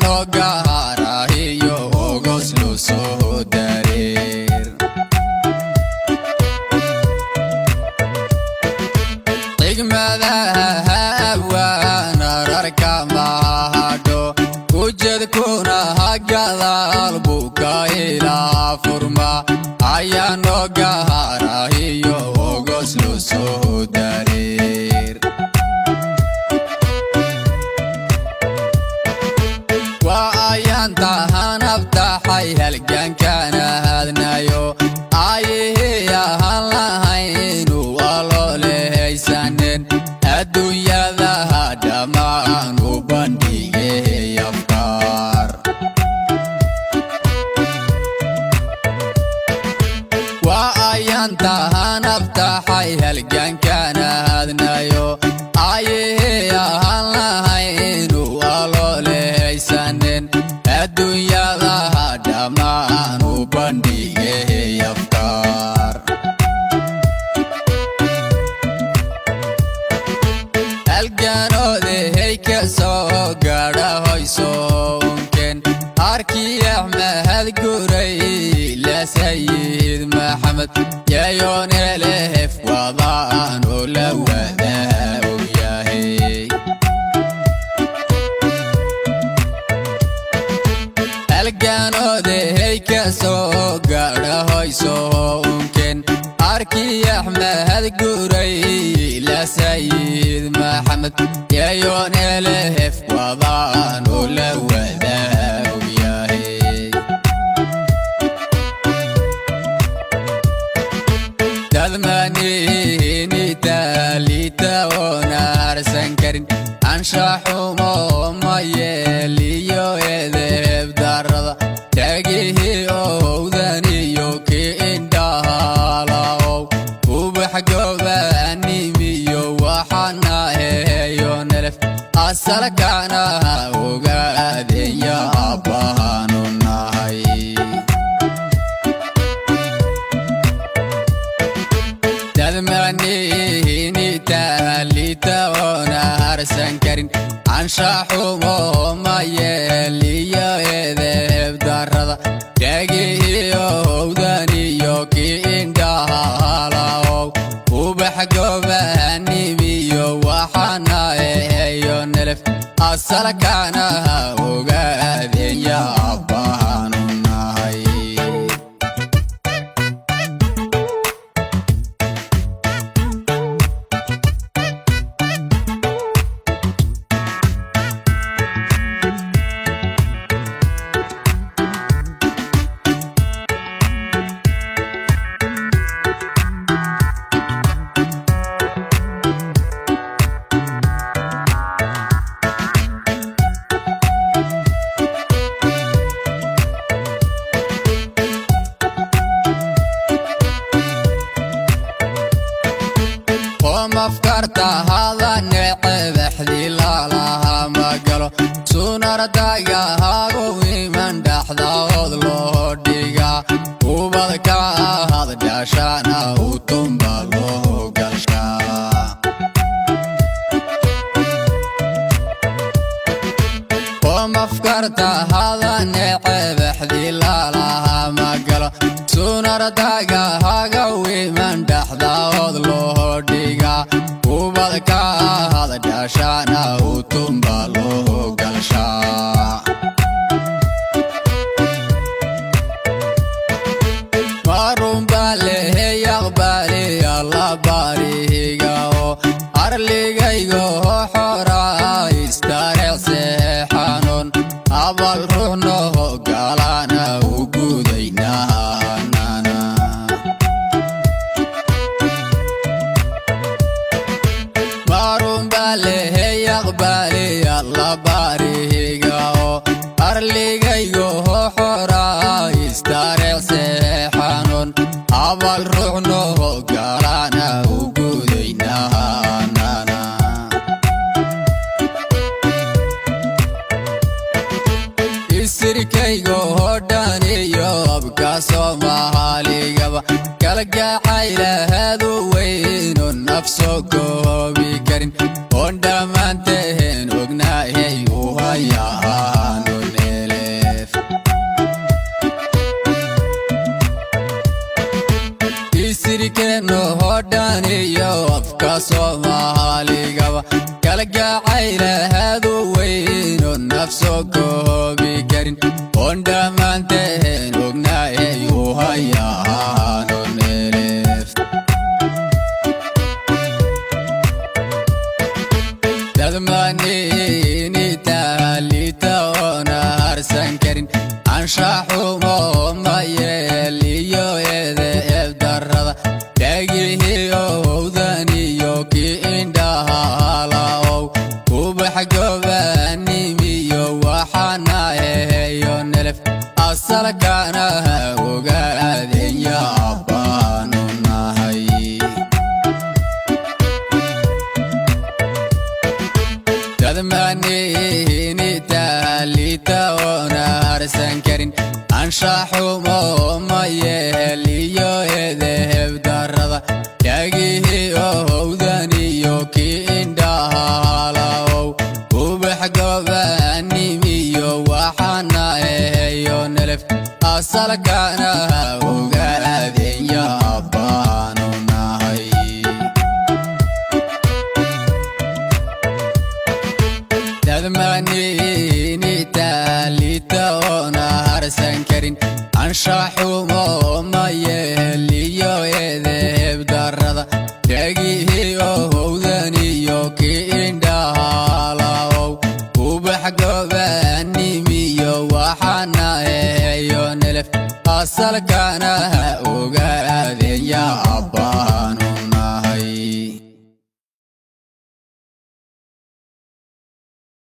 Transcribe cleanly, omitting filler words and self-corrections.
nogaharahiyo ogoslu soo dareer igmadaha waan ararka mahadho ujeedkuna hagadaal buu ka ilaa furma ayaa nogaharahiyo ogoslu soo dareer tahan abtaxay halgankana hadnayo ayahan lahaynu aloolehaysanen adduunyadaha dhammaan u bandhigay afkaar waayan tahan abtaxay halgankana hadnayo ayahan lahaynu aloolehaysanen adduunyadaha dhammaan u bandhigay afkaar halganoodahay ka soo gaadha hoyso unken arkii axmed guray la sayid maxamed yayoonelehef wadaan oo la wadaa og yahay halganoodahay ka soo gaadha hoyso unken arkii axmed guray la sayid maxamed yayoonelehef wadaan oo la wadaa og yahay dadmanini taalita oonarsan karin anshaxumo ma yeeliyo edeb darada tagihii owdaniyo ki indhahalaow ubax gobaanimiyo waxana heeyo nelef asalkana ogaadenya abbahaanu nahay dadmanini taalita oonarsan karin anshaxumo ma yeeliyo edeb darada tagihii owdaniyo ki indhahalaow ubax gobaanimiyo waxana heeyo nelef asalkana ogaadenya abbahaanu nahay mafkarta hada necebexdi lalaha magalo sunardagahago iman dhaxdaood loo dhiga ubadka ahad dhashana utumba loo galshaa mafkarta hada necebexdi lalaha magalo sunardagahago iman dhaxdaood loo dhiga ubadka ahad dhashana utumba loo galshaa marunba lehey aqbali alla barihigao arligaygo xora istareecseexanon abal ruuxnoho galana u gudaynahanana marunba lehey aqbali alla barihigao arligaygo xora istareecseexanon abal ruuxnoho galana u gudaynahanana isirkaygo hodhan iyo abka soomaaligaba kalgacaylahaadu weyno nafso goobi karin oon dhammaanteen ognahay u hayaano daniyo afka Soomaaliga kala gacayla hadu weyn oo nafso goobi karin on dhamaanteen ognaay uu hayaan oo neelef dadmaanini taalita ona harsan karin anshaxumo mayeliyo eedeeb darrada dhagihiyo owdaniyo kii indhaha halaow ubax gobaanimiyo waxaana eheyo nelef asalkana ogaadenya abbaanu nahay dadmaanini taalita ona harsan karin anshaxumo mayeliyo eedeeb darrada dhagihiyo owdaniyo kii indhaha halaow ubax gobaanimiyo waxaana eheyo nelef asalkana ogaadenya abbaanu nahay dadmaanini taalita ona harsan karin anshaxumo mayeliyo eedeeb darrada dhagihiyo owdaniyo kii indhaha halaow ubax gobaanimiyo waxaana eheyo nelef asalkana ogaadenya abbaanu